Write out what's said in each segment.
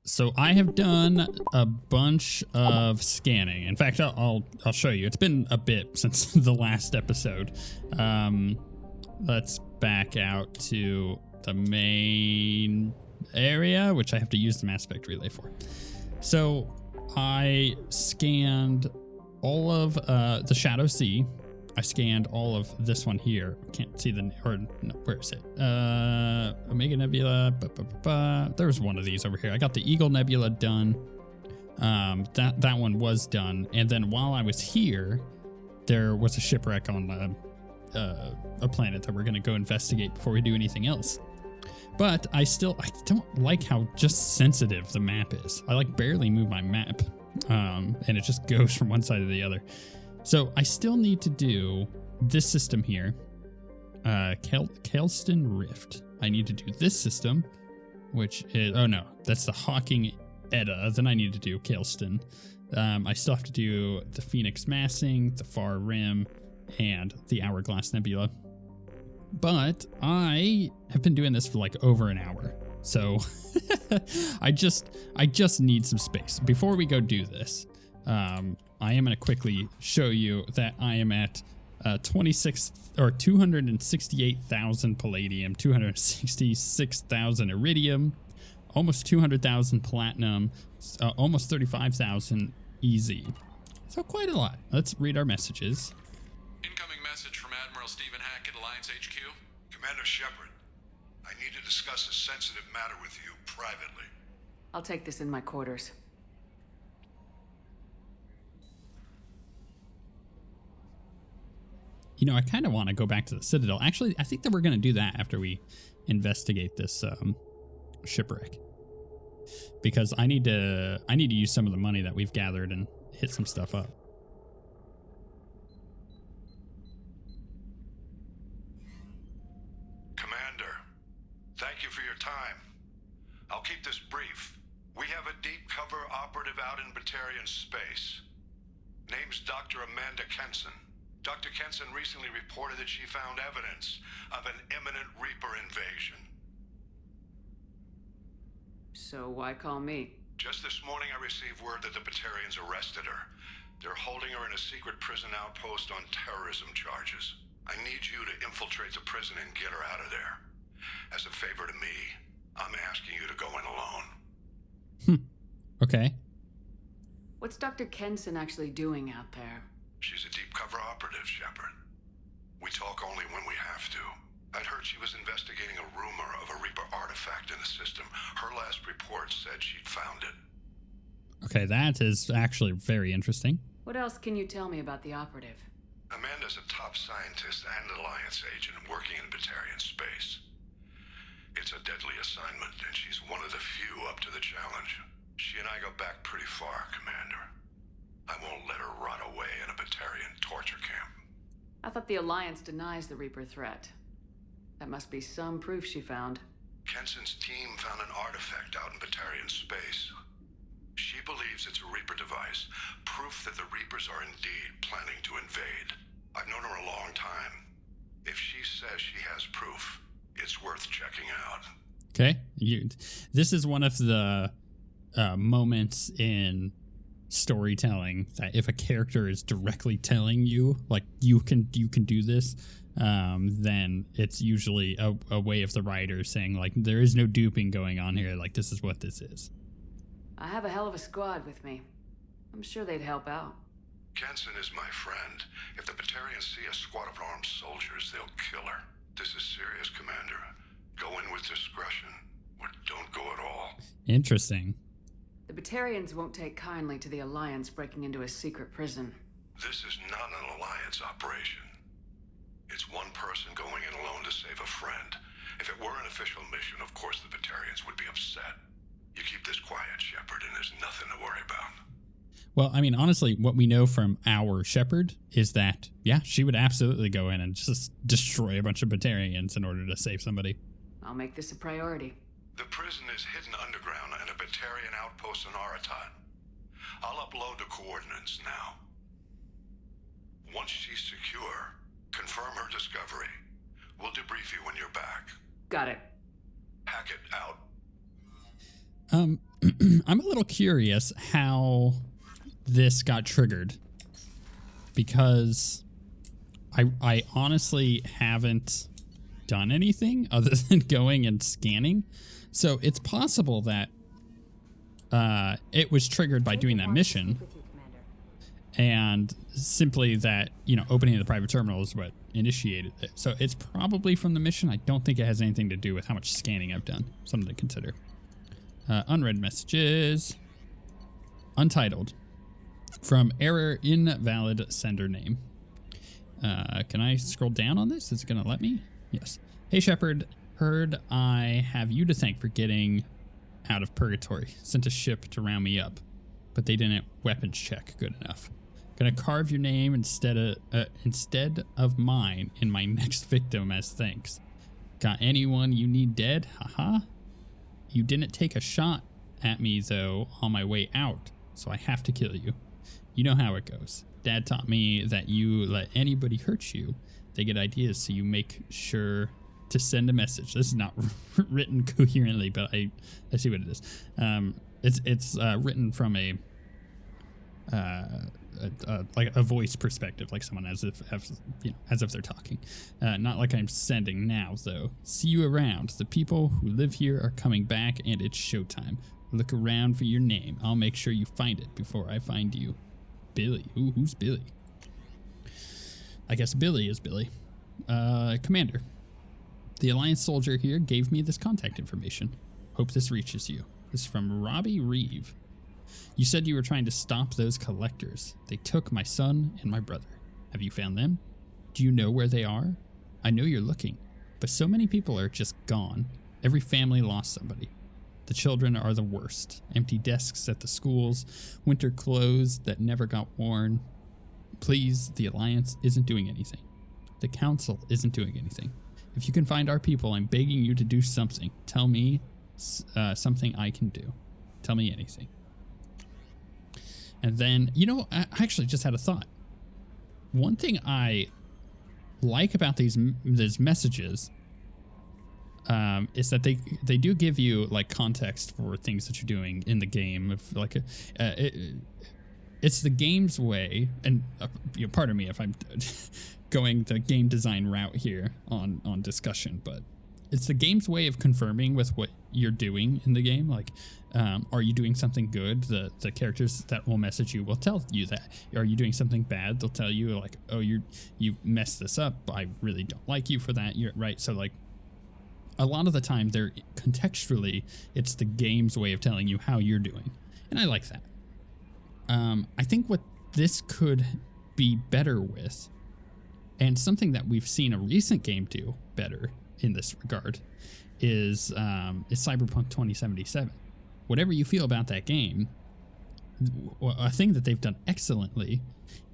So I have done a bunch of scanning. In fact, I'll show you. It's been a bit since the last episode. Let's back out to the main area, which I have to use the mass spec relay for. So I scanned all of the Shadow Sea. I scanned all of this one here. Can't see the, or no, where is it? Omega Nebula. There was one of these over here. I got the Eagle Nebula done. That one was done. And then while I was here, there was a shipwreck on a planet that we're gonna go investigate before we do anything else. But I don't like how just sensitive the map is. I like barely move my map, and it just goes from one side to the other. So I still need to do this system here, Kelston Rift. I need to do this system, which is, oh no, that's the Hawking Edda. Then I need to do Kelston. I still have to do the Phoenix Massing, the Far Rim, and the Hourglass Nebula. But I have been doing this for like over an hour. So I just need some space. Before we go do this, I am going to quickly show you that I am at 268,000 palladium, 266,000 iridium, almost 200,000 platinum, almost 35,000 easy. So quite a lot. Let's read our messages. Incoming message from Admiral Stephen Hackett, Alliance HQ. Commander Shepard, I need to discuss a sensitive matter with you privately. I'll take this in my quarters. You know, I kind of want to go back to the Citadel. Actually, I think that we're going to do that after we investigate this shipwreck, because I need to use some of the money that we've gathered and hit some stuff up. Commander, thank you for your time. I'll keep this brief. We have a deep cover operative out in Batarian space. Name's Dr. Amanda Kenson. Dr. Kenson recently reported that she found evidence of an imminent Reaper invasion. So why call me? Just this morning I received word that the Batarians arrested her. They're holding her in a secret prison outpost on terrorism charges. I need you to infiltrate the prison and get her out of there. As a favor to me, I'm asking you to go in alone. Okay. What's Dr. Kenson actually doing out there? She's a deep cover operative, Shepard. We talk only when we have to. I'd heard she was investigating a rumor of a Reaper artifact in the system. Her last report said she'd found it. Okay, that is actually very interesting. What else can you tell me about the operative? Amanda's a top scientist and Alliance agent working in Batarian space. It's a deadly assignment, and she's one of the few up to the challenge. She and I go back pretty far, Commander. I won't let her rot away in a Batarian torture camp. I thought the Alliance denies the Reaper threat. That must be some proof she found. Kenson's team found an artifact out in Batarian space. She believes it's a Reaper device, proof that the Reapers are indeed planning to invade. I've known her a long time. If she says she has proof, it's worth checking out. Okay, this is one of the moments in storytelling that if a character is directly telling you, like, you can do this, then it's usually a way of the writer saying, like, there is no duping going on here, like, this is what this is. I have a hell of a squad with me. I'm sure they'd help out. Kenson is my friend. If the Batarians see a squad of armed soldiers, they'll kill her. This is serious, Commander. Go in with discretion, or don't go at all. Interesting. The Batarians won't take kindly to the Alliance breaking into a secret prison. This is not an Alliance operation. It's one person going in alone to save a friend. If it were an official mission, of course the Batarians would be upset. You keep this quiet, Shepard, and there's nothing to worry about. Well, I mean, honestly, what we know from our Shepard is that, yeah, she would absolutely go in and just destroy a bunch of Batarians in order to save somebody. I'll make this a priority. The prison is hidden underground in a Batarian outpost on Aratat. I'll upload the coordinates now. Once she's secure, confirm her discovery. We'll debrief you when you're back. Got it. Hackett out. I'm a little curious how this got triggered, because I honestly haven't done anything other than going and scanning. So it's possible that it was triggered by doing that mission, and simply that, you know, opening the private terminal is what initiated it. So it's probably from the mission. I don't think it has anything to do with how much scanning I've done. Something to consider. Unread messages. Untitled. From error invalid sender name. Can I scroll down on this? Is it going to let me? Yes. Hey, Shepard. Heard I have you to thank for getting out of purgatory. Sent a ship to round me up, but they didn't weapons check good enough. Gonna carve your name instead of mine in my next victim as thanks. Got anyone you need dead? Haha. You didn't take a shot at me though on my way out, so I have to kill you. You know how it goes. Dad taught me that you let anybody hurt you, they get ideas, so you make sure to send a message. This is not written coherently, but I see what it is. It's written from a like a voice perspective, like someone as if they're talking. Not like I'm sending now, though. See you around. The people who live here are coming back, and it's showtime. Look around for your name. I'll make sure you find it before I find you. Billy. Ooh, who's Billy? I guess Billy is Billy. Commander. The Alliance soldier here gave me this contact information. Hope this reaches you. This is from Robbie Reeve. You said you were trying to stop those collectors. They took my son and my brother. Have you found them? Do you know where they are? I know you're looking, but so many people are just gone. Every family lost somebody. The children are the worst. Empty desks at the schools, winter clothes that never got worn. Please, the Alliance isn't doing anything. The Council isn't doing anything. If you can find our people, I'm begging you to do something. Tell me something I can do. Tell me anything. And then, you know, I actually just had a thought. One thing I like about these messages is that they do give you like context for things that you're doing in the game. If like it's the game's way, and pardon me if I'm going the game design route here on discussion, but it's the game's way of confirming with what you're doing in the game. Like, are you doing something good? The characters that will message you will tell you that. Are you doing something bad? They'll tell you like, oh, you messed this up. I really don't like you for that. You're right. So like, a lot of the time they're contextually, it's the game's way of telling you how you're doing. And I like that. I think what this could be better with, and something that we've seen a recent game do better in this regard, is Cyberpunk 2077. Whatever you feel about that game, a thing that they've done excellently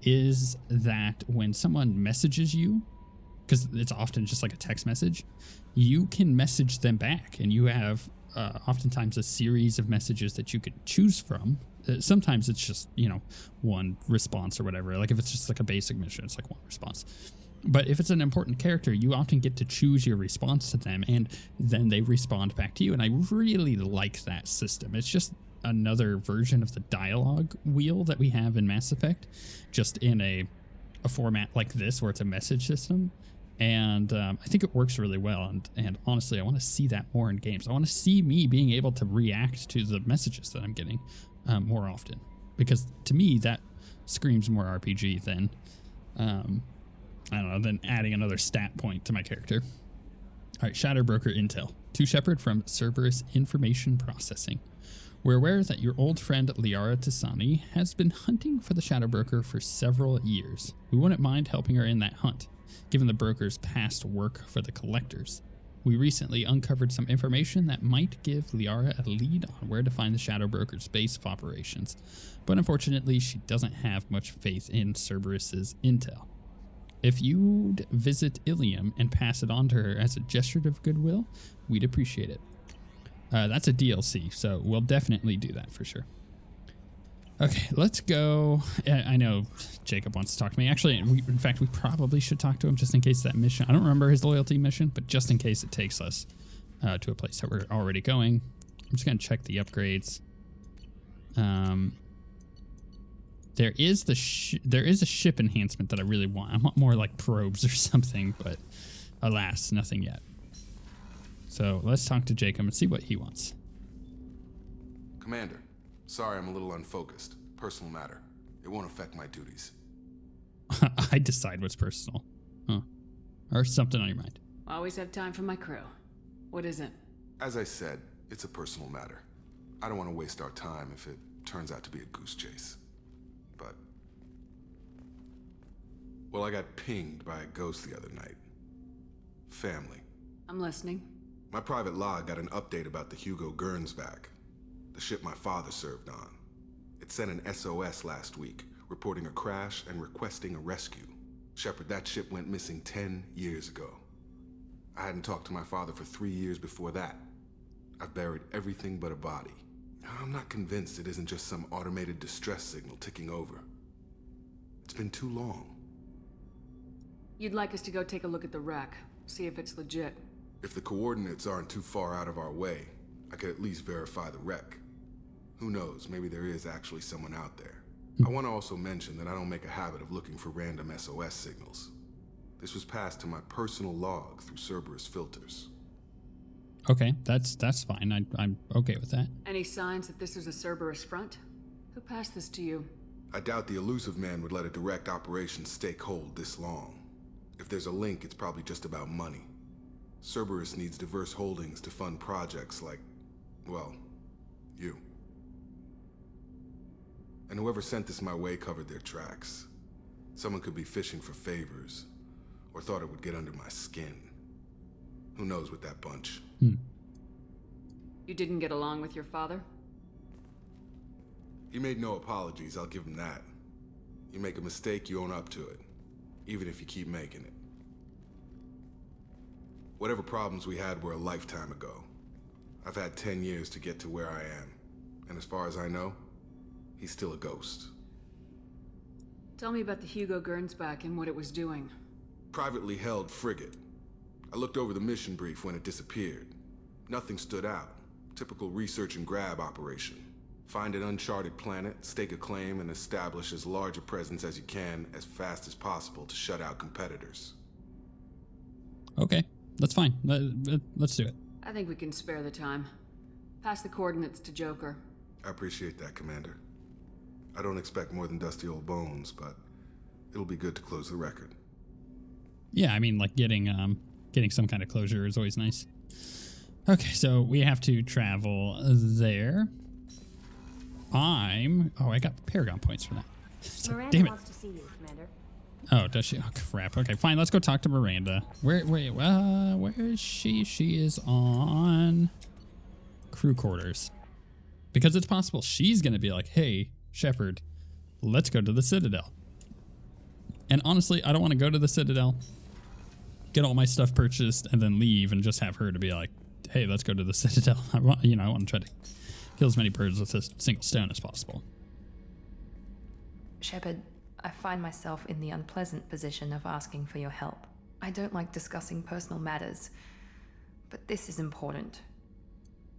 is that when someone messages you, because it's often just like a text message, you can message them back, and you have oftentimes a series of messages that you could choose from. Sometimes it's just, one response or whatever. Like if it's just like a basic mission, it's like one response. But if it's an important character, you often get to choose your response to them, and then they respond back to you. And I really like that system. It's just another version of the dialogue wheel that we have in Mass Effect, just in a format like this where it's a message system. And I think it works really well. And honestly, I want to see that more in games. I want to see me being able to react to the messages that I'm getting more often, because to me that screams more RPG than I don't know, than adding another stat point to my character. All right, Shadow Broker Intel. To Shepard from Cerberus Information Processing. We're aware that your old friend Liara Tisani has been hunting for the Shadow Broker for several years. We wouldn't mind helping her in that hunt, given the broker's past work for the collectors. We recently uncovered some information that might give Liara a lead on where to find the Shadow Broker's base of operations, but unfortunately she doesn't have much faith in Cerberus's intel. If you'd visit Ilium and pass it on to her as a gesture of goodwill, we'd appreciate it. That's a DLC, so we'll definitely do that for sure. Okay, let's go. I know Jacob wants to talk to me. Actually, in fact, we probably should talk to him just in case that mission. I don't remember his loyalty mission, but just in case it takes us to a place that we're already going. I'm just gonna check the upgrades. There is a ship enhancement that I really want. I want more like probes or something, but alas, nothing yet. So let's talk to Jacob and see what he wants. Commander, sorry I'm a little unfocused. Personal matter. It won't affect my duties. I decide what's personal. Huh. Or something on your mind. Always have time for my crew. What is it? As I said, it's a personal matter. I don't want to waste our time if it turns out to be a goose chase. But... well, I got pinged by a ghost the other night. Family. I'm listening. My private log got an update about the Hugo Gernsback, the ship my father served on. It sent an SOS last week, reporting a crash and requesting a rescue. Shepard, that ship went missing 10 years ago. I hadn't talked to my father for 3 years before that. I've buried everything but a body. I'm not convinced it isn't just some automated distress signal ticking over. It's been too long. You'd like us to go take a look at the wreck, see if it's legit. If the coordinates aren't too far out of our way, I could at least verify the wreck. Who knows, maybe there is actually someone out there. I want to also mention that I don't make a habit of looking for random SOS signals. This was passed to my personal log through Cerberus filters. Okay, that's fine. I'm okay with that. Any signs that this is a Cerberus front? Who passed this to you? I doubt the elusive man would let a direct operation stake hold this long. If there's a link, it's probably just about money. Cerberus needs diverse holdings to fund projects like, well, you. And whoever sent this my way covered their tracks. Someone could be fishing for favors, or thought it would get under my skin. Who knows with that bunch? You didn't get along with your father? He made no apologies, I'll give him that. You make a mistake, you own up to it, even if you keep making it. Whatever problems we had were a lifetime ago. I've had 10 years to get to where I am, and as far as I know, he's still a ghost. Tell me about the Hugo Gernsback and what it was doing. Privately held frigate. I looked over the mission brief when it disappeared. Nothing stood out. Typical research and grab operation. Find an uncharted planet, stake a claim, and establish as large a presence as you can as fast as possible to shut out competitors. Okay, that's fine. Let's do it. I think we can spare the time. Pass the coordinates to Joker. I appreciate that, Commander. I don't expect more than dusty old bones, but it'll be good to close the record. Yeah, I mean, like getting some kind of closure is always nice. Okay, so we have to travel there. I got Paragon points for that. So, Miranda damn it. wants to see you, Commander. Oh, does she? Oh, crap. Okay, fine. Let's go talk to Miranda. Where is she? She is on crew quarters. Because it's possible she's going to be like, hey, Shepard, let's go to the Citadel. And honestly, I don't want to go to the Citadel, get all my stuff purchased, and then leave and just have her to be like, hey, let's go to the Citadel. I want to try to kill as many birds with a single stone as possible. Shepard, I find myself in the unpleasant position of asking for your help. I don't like discussing personal matters, but this is important.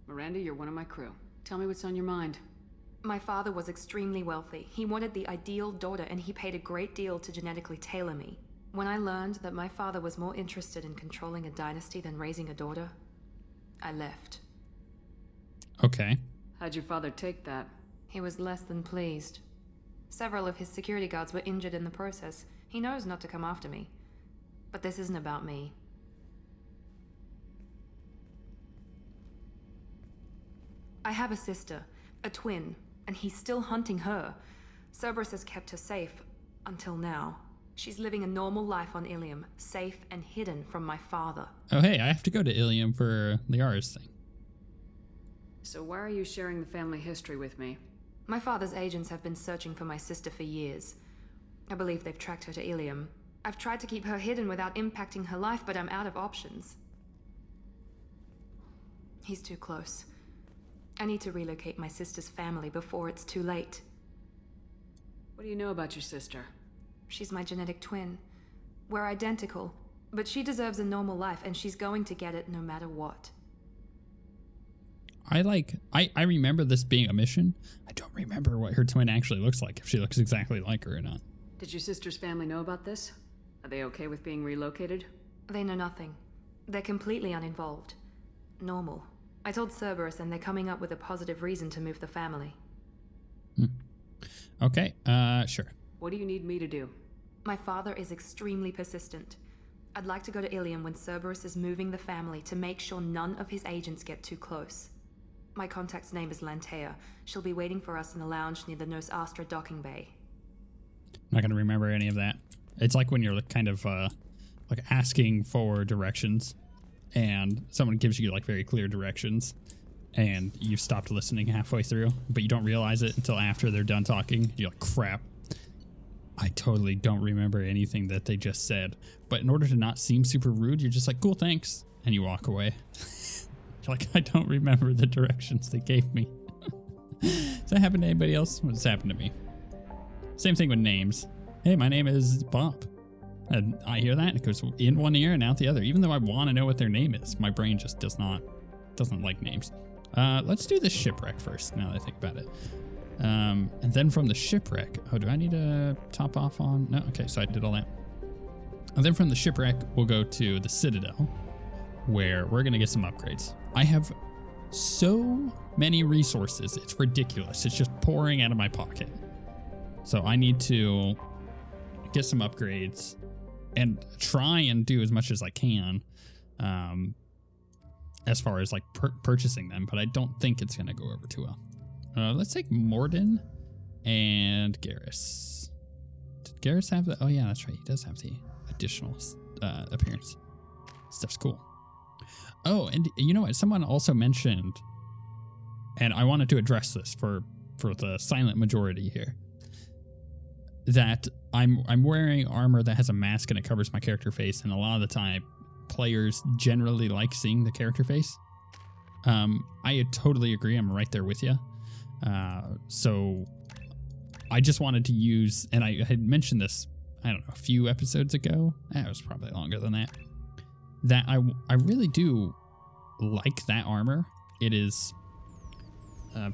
Miranda, you're one of my crew. Tell me what's on your mind. My father was extremely wealthy. He wanted the ideal daughter, and he paid a great deal to genetically tailor me. When I learned that my father was more interested in controlling a dynasty than raising a daughter, I left. Okay. How'd your father take that? He was less than pleased. Several of his security guards were injured in the process. He knows not to come after me. But this isn't about me. I have a sister, a twin, and he's still hunting her. Cerberus has kept her safe, until now. She's living a normal life on Ilium, safe and hidden from my father. Oh, hey, I have to go to Ilium for the Ars thing. So why are you sharing the family history with me? My father's agents have been searching for my sister for years. I believe they've tracked her to Ilium. I've tried to keep her hidden without impacting her life, but I'm out of options. He's too close. I need to relocate my sister's family before it's too late. What do you know about your sister? She's my genetic twin. We're identical, but she deserves a normal life, and she's going to get it no matter what. I remember this being a mission. I don't remember what her twin actually looks like, if she looks exactly like her or not. Did your sister's family know about this? Are they okay with being relocated? They know nothing. They're completely uninvolved. Normal. I told Cerberus and they're coming up with a positive reason to move the family. Okay, sure. What do you need me to do? My father is extremely persistent. I'd like to go to Ilium when Cerberus is moving the family to make sure none of his agents get too close. My contact's name is Lantea. She'll be waiting for us in the lounge near the Nurse Astra docking bay. I'm not gonna remember any of that. It's like when you're kind of like asking for directions and someone gives you like very clear directions and you stopped listening halfway through, but you don't realize it until after they're done talking. You're like, crap, I totally don't remember anything that they just said. But in order to not seem super rude, you're just like, cool, thanks. And you walk away. You're like, I don't remember the directions they gave me. Does that happen to anybody else? What's happened to me? Same thing with names. Hey, my name is Bob. And I hear that and it goes in one ear and out the other. Even though I want to know what their name is, my brain just doesn't like names. Let's do the shipwreck first, now that I think about it. And then from the shipwreck, oh, do I need to top off on? No, okay, so I did all that. And then from the shipwreck, we'll go to the Citadel, where we're going to get some upgrades. I have so many resources, it's ridiculous. It's just pouring out of my pocket. So I need to get some upgrades and try and do as much as I can as far as like purchasing them, but I don't think it's going to go over too well. Let's take Morden and Garrus. Did Garrus have the... Oh, yeah, that's right. He does have the additional appearance. Stuff's cool. Oh, and you know what? Someone also mentioned, and I wanted to address this for the silent majority here, that I'm wearing armor that has a mask and it covers my character face, and a lot of the time, players generally like seeing the character face. I totally agree. I'm right there with you. So I just wanted to use, and I had mentioned this, I don't know, a few episodes ago. It was probably longer than that. That I really do like that armor. It is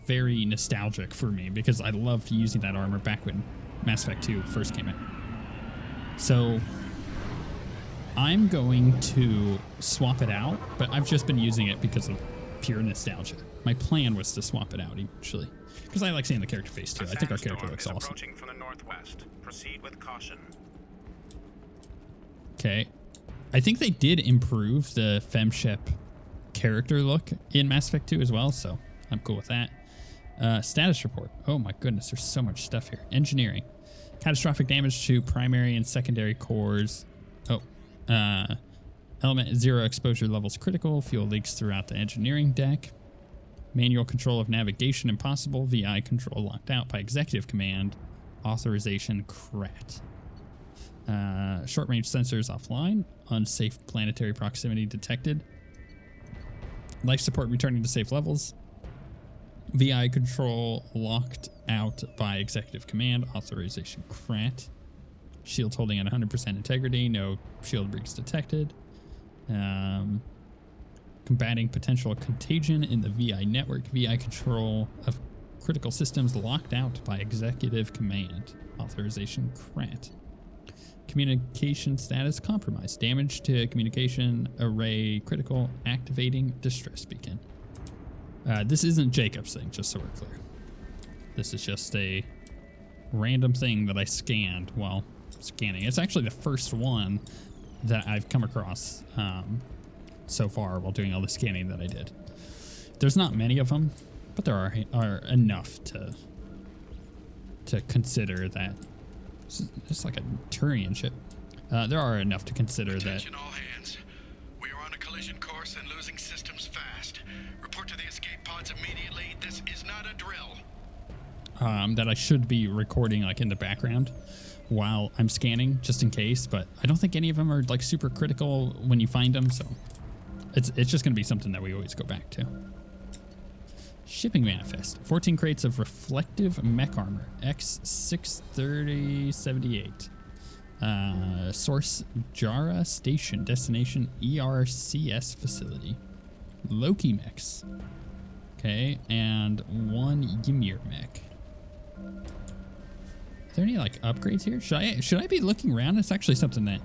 very nostalgic for me because I loved using that armor back when Mass Effect 2 first came out. So I'm going to swap it out, but I've just been using it because of pure nostalgia. My plan was to swap it out eventually because I like seeing the character face too. I think our character looks awesome. Approaching from the northwest. Proceed with caution. Okay. I think they did improve the FemShep character look in Mass Effect 2 as well, so I'm cool with that. Status report. Oh my goodness, there's so much stuff here. Engineering. Catastrophic damage to primary and secondary cores. Oh. Element 0 exposure levels critical. Fuel leaks throughout the engineering deck. Manual control of navigation impossible. VI control locked out by executive command. Authorization crat. Short range sensors offline. Unsafe planetary proximity detected. Life support returning to safe levels. VI control locked out by executive command. Authorization crat. Shield holding at 100% integrity. No shield breaks detected. Combating potential contagion in the VI network. VI control of critical systems locked out by executive command. Authorization crat. Communication status compromised. Damage to communication array critical. Activating distress beacon. This isn't Jacob's thing, just so we're clear. This is just a random thing that I scanned while scanning. It's actually the first one that I've come across so far while doing all the scanning that I did. There's not many of them, but there are enough to consider that. It's like a Turian ship. There are enough to consider Attention that. all hands. We are on a collision course and losing systems fast. Report to the escape pods immediately. This is not a drill. That I should be recording like in the background while I'm scanning, just in case. But I don't think any of them are like super critical when you find them, so it's just gonna be something that we always go back to. Shipping manifest. 14 crates of reflective mech armor. X63078. Source Jara Station. Destination ERCS facility. Loki mechs. Okay, and 1 Ymir mech. Is there any like upgrades here? Should I be looking around? It's actually something that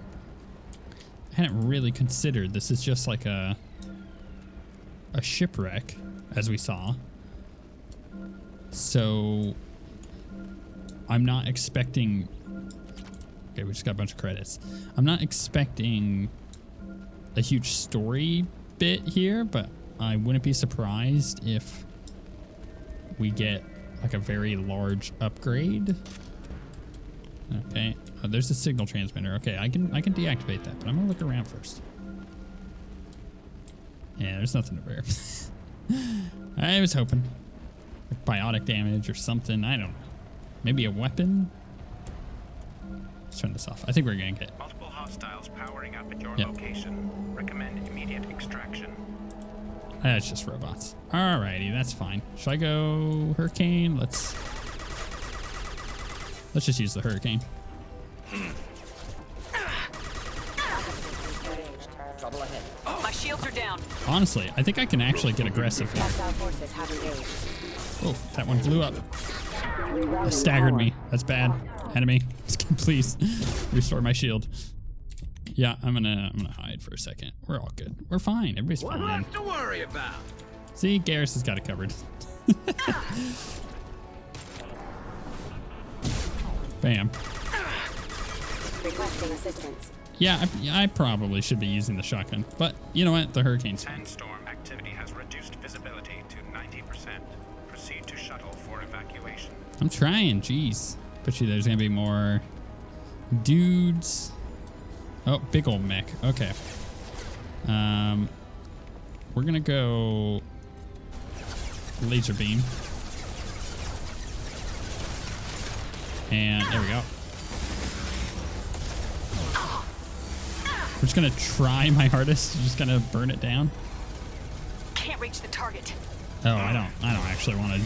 I hadn't really considered. This is just like a shipwreck, as we saw. So I'm not expecting. Okay, we just got a bunch of credits. I'm not expecting a huge story bit here, but I wouldn't be surprised if we get like a very large upgrade. Okay, there's a signal transmitter. Okay, I can deactivate that, but I'm gonna look around first. Yeah, there's nothing over here. I was hoping like biotic damage or something. I don't know. Maybe a weapon. Let's turn this off. I think we're gonna get Multiple hostiles powering up at your location. Recommend immediate extraction. That's just robots. Alrighty, that's fine. Should I go Hurricane? Let's just use the Hurricane. Trouble ahead. My shields are down. Honestly, I think I can actually get aggressive here. Hostile forces have engaged. Oh, that one blew up. It staggered me. That's bad. Enemy, please restore my shield. Yeah, I'm gonna hide for a second. We're all good. We're fine. Everybody's fine. What to worry about? See, Garrus has got it covered. Bam. Requesting assistance. Yeah, I probably should be using the shotgun, but you know what? The Hurricane's. Sandstorm activity has reduced visibility to 90%. Proceed to shuttle for evacuation. I'm trying. Jeez. Bet you there's gonna be more dudes. Oh, big old mech. Okay. We're gonna go laser beam. And there we go. We're just gonna try my hardest. Just gonna burn it down. Can't reach the target. Oh, I don't actually want to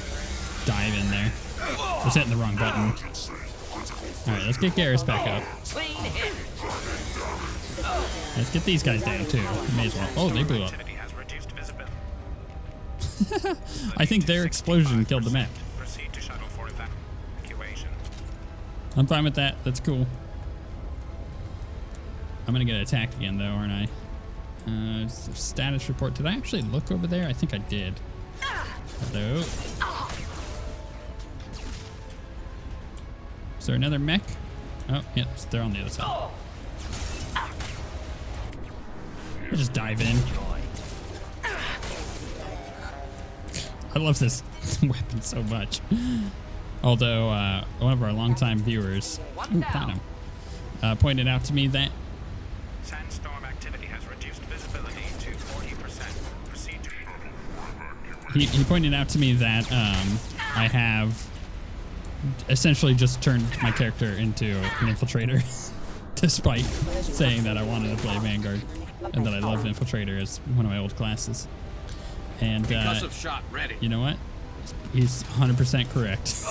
dive in there. I was hitting the wrong button. All right, let's get Garrus back up. Let's get these guys down too. May as well. Oh, they blew up. Activity has reduced visibility. I think their explosion killed the mech. Proceed to shuttle for evacuation. I'm fine with that. That's cool. I'm gonna get attacked again though, aren't I? Status report. Did I actually look over there? I think I did. Hello. Is there another mech? Oh, yeah, they're on the other side. I'll just dive in. I love this weapon so much. Although, one of our longtime viewers, pointed out to me that Sandstorm activity has reduced visibility to 40%. Proceed to he pointed out to me that I have essentially just turned my character into an infiltrator, despite saying that I wanted to play Vanguard and that I loved infiltrator as one of my old classes. And Because of shot ready. you know what? He's 100% correct.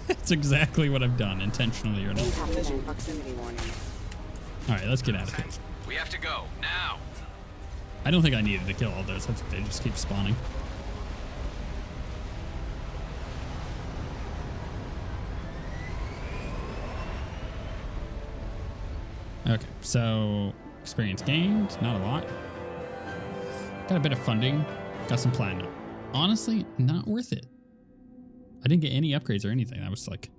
It's exactly what I've done, intentionally or not. Incompetent proximity warning. All right, let's get out of here. We have to go now. I don't think I needed to kill all those. I think they just keep spawning. Okay, so experience gained, not a lot. Got a bit of funding, got some platinum. Honestly, not worth it. I didn't get any upgrades or anything. That was like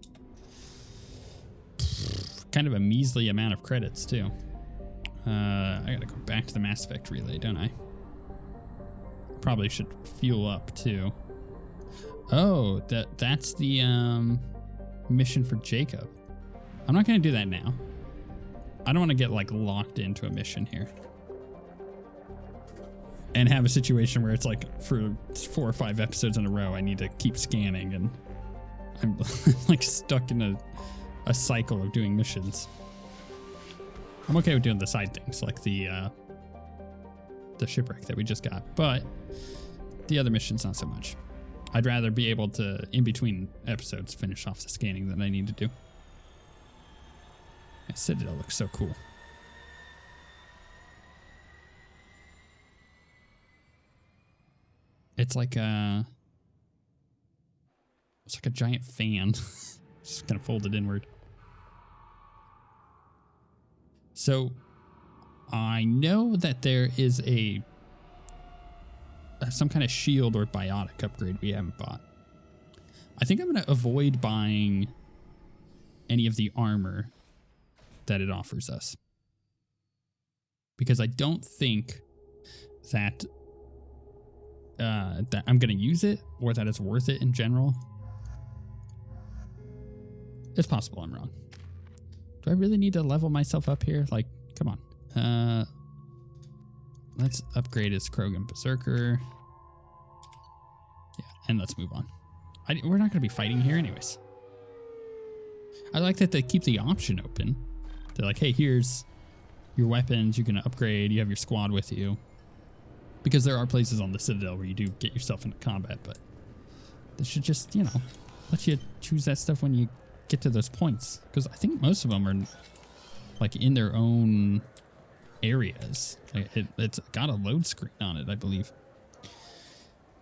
kind of a measly amount of credits too. I gotta go back to the Mass Effect relay, don't I? Probably should fuel up too. Oh, that's the mission for Jacob. I'm not gonna do that now. I don't want to get like locked into a mission here and have a situation where it's like for 4 or 5 episodes in a row I need to keep scanning and I'm like stuck in a cycle of doing missions. I'm okay with doing the side things like the shipwreck that we just got, but the other missions not so much. I'd rather be able to, in between episodes, finish off the scanning that I need to do. Yeah, Citadel looks so cool. It's like It's like a giant fan. Just kind of folded inward. So I know that there is some kind of shield or biotic upgrade we haven't bought. I think I'm going to avoid buying any of the armor that it offers us, because I don't think that that I'm going to use it or that it's worth it in general. It's possible I'm wrong. Do I really need to level myself up here? Like, come on. Let's upgrade as Krogan Berserker. Yeah, and let's move on. We're not going to be fighting here anyways. I like that they keep the option open. They're like, hey, here's your weapons. You can upgrade. You have your squad with you. Because there are places on the Citadel where you do get yourself into combat, but they should just, you know, let you choose that stuff when you get to those points. Because I think most of them are like in their own areas. Like it's got a load screen on it, I believe.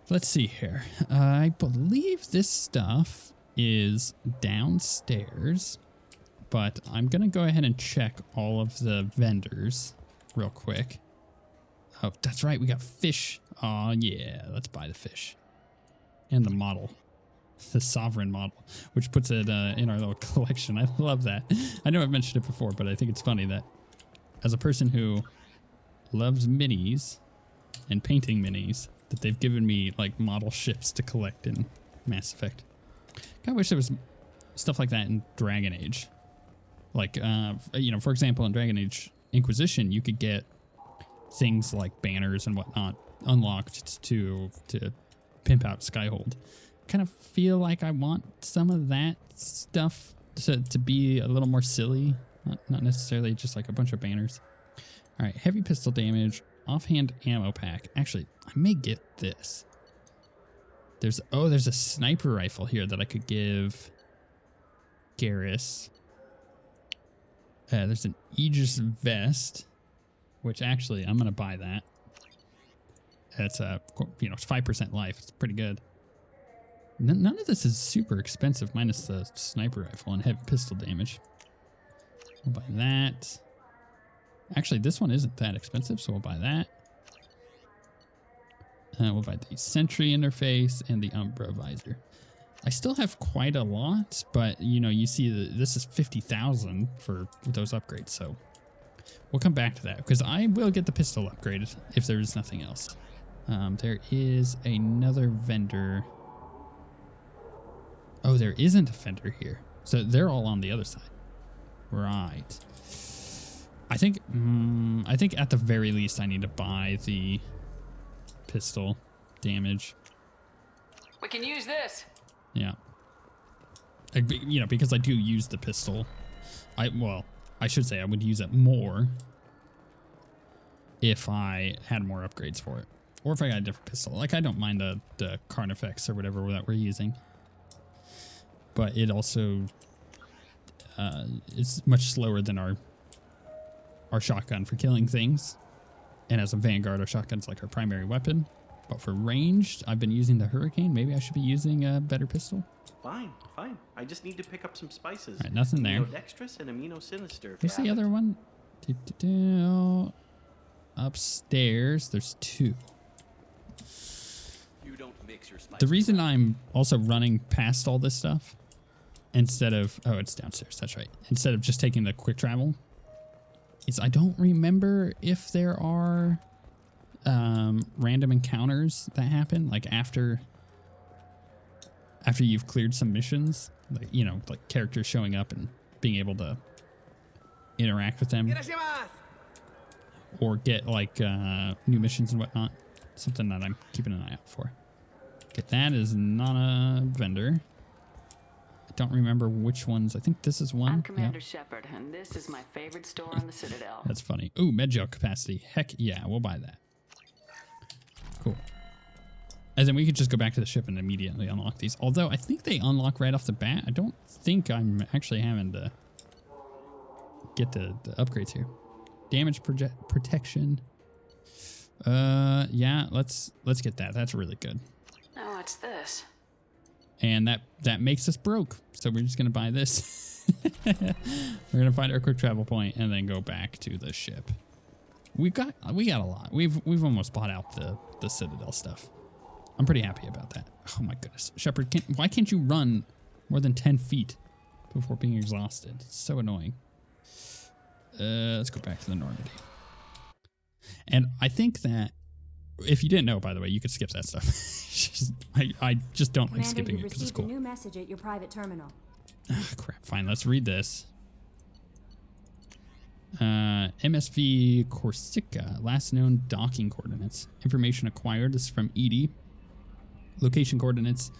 Let's see here. I believe this stuff is downstairs, but I'm going to go ahead and check all of the vendors real quick. Oh, that's right. We got fish. Oh, yeah. Let's buy the fish. And the model. The Sovereign model, which puts it in our little collection. I love that. I know I've mentioned it before, but I think it's funny that as a person who loves minis and painting minis, that they've given me like model ships to collect in Mass Effect. I wish there was stuff like that in Dragon Age. Like, you know, for example, in Dragon Age Inquisition, you could get things like banners and whatnot unlocked to pimp out Skyhold. Kind of feel like I want some of that stuff to be a little more silly, not necessarily just like a bunch of banners. All right, heavy pistol damage, offhand ammo pack. Actually, I may get this. There's a sniper rifle here that I could give Garrus. There's an Aegis vest, which actually I'm gonna buy that. It's it's 5% life. It's pretty good. None of this is super expensive, minus the sniper rifle and heavy pistol damage. We'll buy that. Actually, this one isn't that expensive, so we'll buy that. We'll buy the Sentry interface and the Umbra visor. I still have quite a lot, but you know, you see that this is 50,000 for those upgrades, so we'll come back to that because I will get the pistol upgraded if there is nothing else. There is another vendor. Oh, there isn't a vendor here, so they're all on the other side. Right. I think at the very least I need to buy the pistol damage. We can use this. Yeah. You know, because I do use the pistol. I should say I would use it more if I had more upgrades for it. Or if I got a different pistol. Like, I don't mind the Carnifex or whatever that we're using. But it also it's much slower than our shotgun for killing things. And as a Vanguard, our shotgun's like our primary weapon. But for ranged, I've been using the Hurricane. Maybe I should be using a better pistol. Fine. I just need to pick up some spices. All right, nothing there. Amino-dextrous and amino-sinister. Where's the other one? Upstairs, there's two. You don't mix your spices. The reason I'm also running past all this stuff instead of... Oh, it's downstairs. That's right. Instead of just taking the quick travel is I don't remember if there are random encounters that happen like after you've cleared some missions, like, you know, like characters showing up and being able to interact with them or get like new missions and whatnot. Something that I'm keeping an eye out for. Okay, that is not a vendor. I don't remember which ones. I think this is one. I'm Commander Shepard, and this is my favorite store on the Citadel. That's funny. Ooh, medgel capacity. Heck yeah, we'll buy that. Cool. And then we could just go back to the ship and immediately unlock these. Although I think they unlock right off the bat. I don't think I'm actually having to get the upgrades here. Damage protection. Yeah, let's get that. That's really good. Oh, what's this? And that makes us broke. So we're just going to buy this. We're going to find our quick travel point and then go back to the ship. We got a lot. We've almost bought out the Citadel stuff. I'm pretty happy about that. Oh my goodness. Shepard, why can't you run more than 10 feet before being exhausted? It's so annoying. Let's go back to the Normandy. And I think that if you didn't know, by the way, you could skip that stuff. I just don't like skipping it because it's cool. A new message at your private terminal. Crap. Fine. Let's read this. MSV Corsica, last known docking coordinates. Information acquired is from Edie. Location coordinates: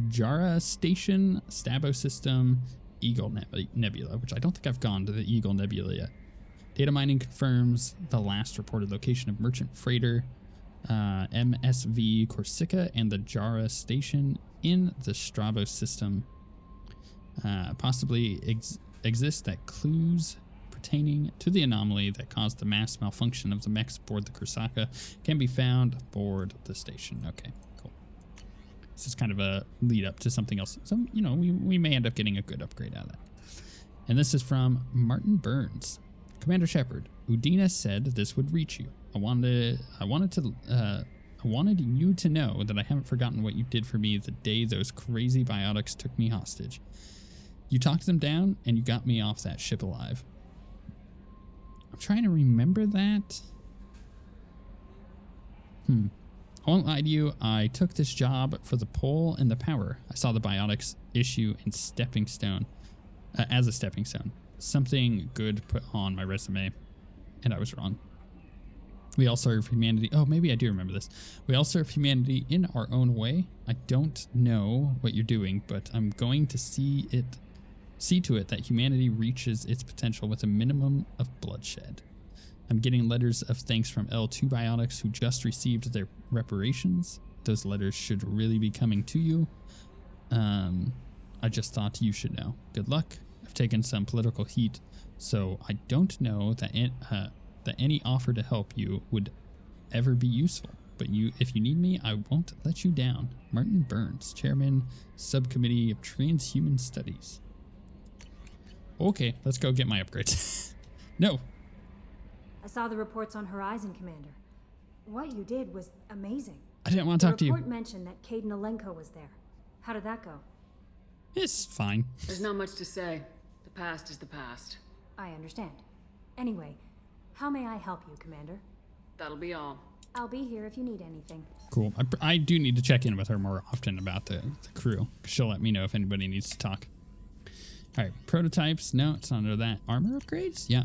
Jara Station, Stabo System, Eagle Nebula, which I don't think I've gone to the Eagle Nebula yet. Data mining confirms the last reported location of merchant freighter MSV Corsica and the Jara Station in the Strabo system. Possibly exist that clues pertaining to the anomaly that caused the mass malfunction of the mechs aboard the Corsica can be found aboard the station. Okay, cool. This is kind of a lead up to something else. So, you know, we may end up getting a good upgrade out of that. And this is from Martin Burns. Commander Shepard, Udina said this would reach you. I wanted you to know that I haven't forgotten what you did for me the day those crazy biotics took me hostage. You talked them down and you got me off that ship alive. I'm trying to remember that. I won't lie to you, I took this job for the pole and the power. I saw the biotics issue in stepping stone, as a stepping stone. Something good put on my resume, and I was wrong. We all serve humanity. Oh, maybe I do remember this. We all serve humanity in our own way. I don't know what you're doing, but I'm going to see to it that humanity reaches its potential with a minimum of bloodshed. I'm getting letters of thanks from L2 Biotics who just received their reparations. Those letters should really be coming to you. I just thought you should know. Good luck. I've taken some political heat, so I don't know that any offer to help you would ever be useful. But if you need me, I won't let you down. Martin Burns, Chairman, Subcommittee of Transhuman Studies. Okay, let's go get my upgrades. No. I saw the reports on Horizon, Commander. What you did was amazing. I didn't want to talk to you. The report mentioned that Caden Alenko was there. How did that go? It's fine. There's not much to say. The past is the past. I understand. Anyway, how may I help you, Commander? That'll be all. I'll be here if you need anything. Cool. I do need to check in with her more often about the crew. She'll let me know if anybody needs to talk. All right, prototypes. No, it's not under that. Armor upgrades? Yeah.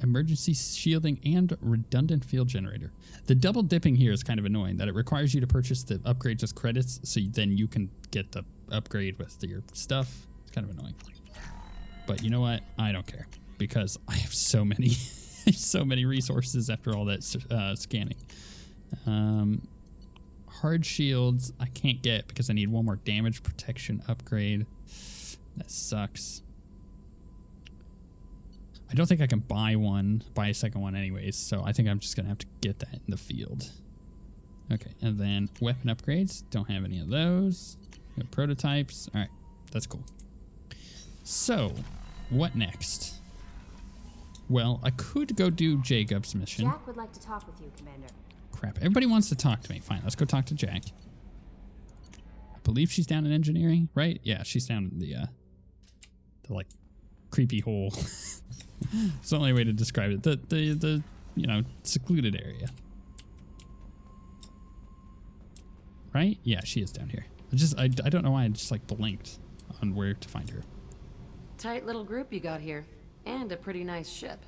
Emergency shielding and redundant field generator. The double dipping here is kind of annoying, that it requires you to purchase the upgrades with credits, so then you can get the upgrade with your stuff. It's kind of annoying. But you know what? I don't care, because I have so many, so many resources after all that scanning. Hard shields I can't get because I need one more damage protection upgrade. That sucks. I don't think I can buy a second one anyways, so I think I'm just going to have to get that in the field. Okay, and then weapon upgrades. Don't have any of those. We have prototypes. All right, that's cool. So, what next? Well, I could go do Jacob's mission. Jack would like to talk with you, Commander. Crap, everybody wants to talk to me. Fine, let's go talk to Jack. I believe she's down in engineering, right? Yeah, she's down in the like creepy hole. It's the only way to describe it. The you know, secluded area. Right? Yeah, she is down here. I don't know why I just like blinked on where to find her. Tight little group you got here. And a pretty nice ship.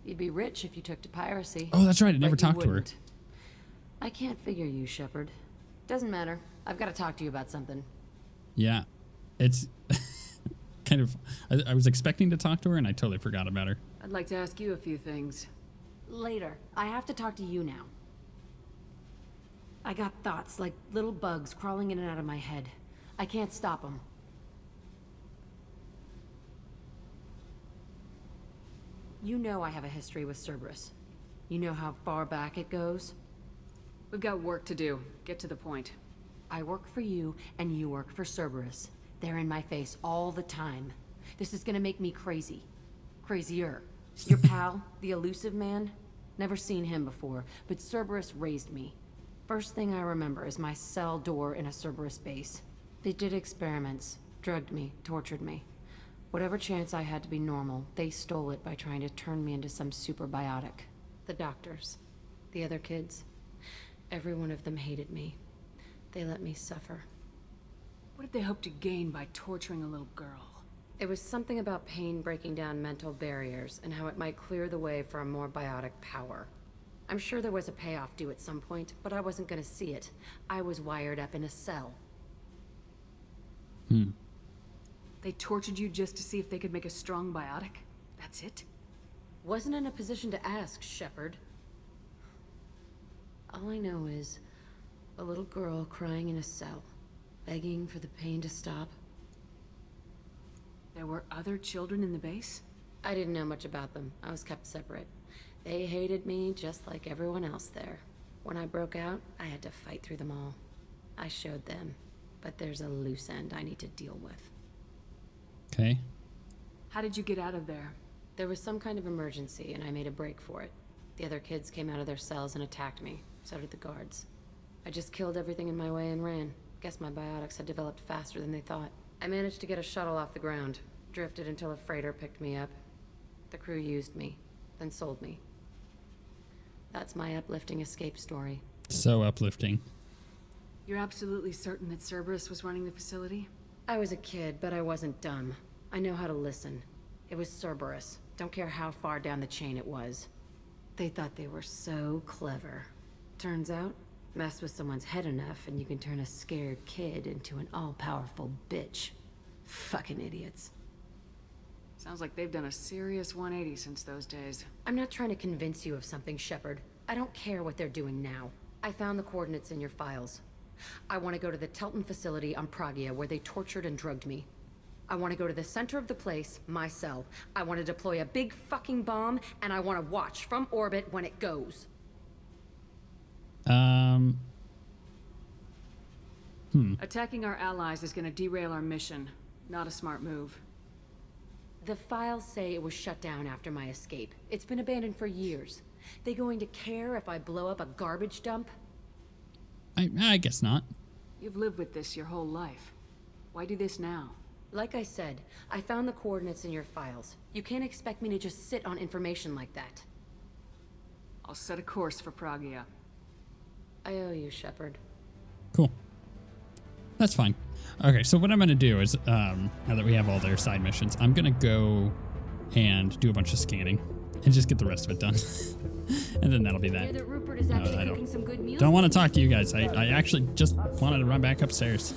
You'd be rich if you took to piracy. Oh, that's right. I never talked to her. I can't figure you, Shepard. Doesn't matter. I've got to talk to you about something. Yeah. It's kind of... I was expecting to talk to her, and I totally forgot about her. I'd like to ask you a few things. Later. I have to talk to you now. I got thoughts like little bugs crawling in and out of my head. I can't stop them. You know I have a history with Cerberus. You know how far back it goes? We've got work to do. Get to the point. I work for you, and you work for Cerberus. They're in my face all the time. This is gonna make me crazy. Crazier. Your pal, the elusive man? Never seen him before, but Cerberus raised me. First thing I remember is my cell door in a Cerberus base. They did experiments, drugged me, tortured me. Whatever chance I had to be normal, they stole it by trying to turn me into some superbiotic. The doctors, the other kids, every one of them hated me. They let me suffer. What did they hope to gain by torturing a little girl? It was something about pain breaking down mental barriers and how it might clear the way for a more biotic power. I'm sure there was a payoff due at some point, but I wasn't gonna see it. I was wired up in a cell. They tortured you just to see if they could make a strong biotic? That's it? Wasn't in a position to ask, Shepard. All I know is a little girl crying in a cell, begging for the pain to stop. There were other children in the base? I didn't know much about them. I was kept separate. They hated me just like everyone else there. When I broke out, I had to fight through them all. I showed them, but there's a loose end I need to deal with. Okay. How did you get out of there? There was some kind of emergency, and I made a break for it. The other kids came out of their cells and attacked me. So did the guards. I just killed everything in my way and ran. Guess my biotics had developed faster than they thought. I managed to get a shuttle off the ground. Drifted until a freighter picked me up. The crew used me, then sold me. That's my uplifting escape story. So uplifting. You're absolutely certain that Cerberus was running the facility? I was a kid, but I wasn't dumb. I know how to listen. It was Cerberus. Don't care how far down the chain it was. They thought they were so clever. Turns out, mess with someone's head enough and you can turn a scared kid into an all-powerful bitch. Fucking idiots. Sounds like they've done a serious 180 since those days. I'm not trying to convince you of something, Shepard. I don't care what they're doing now. I found the coordinates in your files. I want to go to the Telton facility on Pragia where they tortured and drugged me. I want to go to the center of the place, my cell. I want to deploy a big fucking bomb, and I want to watch from orbit when it goes. Attacking our allies is going to derail our mission. Not a smart move. The files say it was shut down after my escape. It's been abandoned for years. They going to care if I blow up a garbage dump? I guess not. You've lived with this your whole life. Why do this now? Like I said, I found the coordinates in your files. You can't expect me to just sit on information like that. I'll set a course for Pragia. I owe you, Shepard. Cool. That's fine. Okay, so what I'm going to do is, now that we have all their side missions, I'm going to go and do a bunch of scanning and just get the rest of it done. And then that'll be that. That Rupert is actually cooking some good meals. Don't want to talk to you guys. I actually just wanted to run back upstairs.